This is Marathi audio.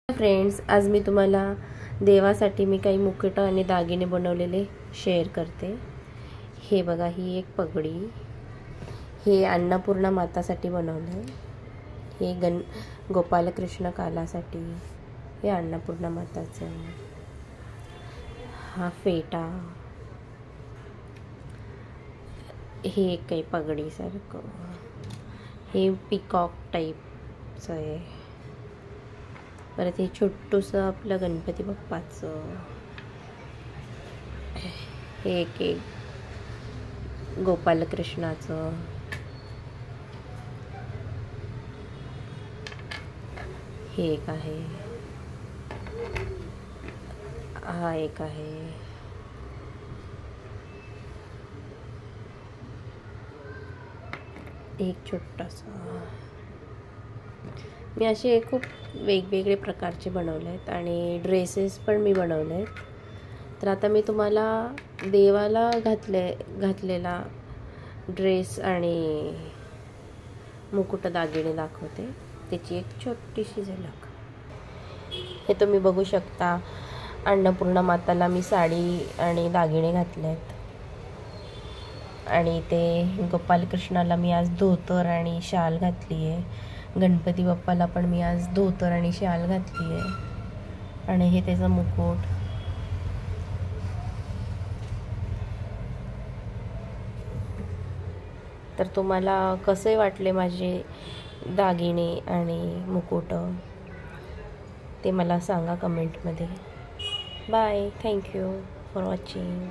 फ्रेंड्स, आज मी तुम्हाला देवासाठी मी काही मुकुट आणि दागिने बनवलेले शेअर करते। हे बघा, ही एक पगडी, हे अन्नपूर्णा मातासाठी बनवले। हे गोपालकृष्ण कालासाठी, हे अन्नपूर्णा माताचं। हा फेटा, हे एक काही पगडी सारखं, हे पिकॉक टाईपचं आहे। परत हे छोटूसं आपलं गणपती बाप्पाचं, हे एक गोपालकृष्णाचं, हे एक आहे, हा एक आहे, एक छोटासा। मी असे खूप वेगवेगळे प्रकारचे बनवले आहेत आणि ड्रेसेस पण मी बनवले आहेत। तर आता मी तुम्हाला देवाला घातलेला ड्रेस आणि मुकुट दागिने दाखवते, त्याची एक छोटीशी झलक। हे तुम्ही बघू शकता, अन्नपूर्णा माताला मी साडी आणि दागिने घातले आहेत आणि ते गोपालकृष्णाला मी आज धोतर आणि शाल घातली आहे। गणपती बाप्पाला पण मी आज धोतर आणि शाल घातली आहे आणि हे त्याचा मुकुट। तर तुम्हाला कसे वाटले माझे दागिने आणि मुकुट ते मला सांगा कमेंटमध्ये। Bye, thank you for watching.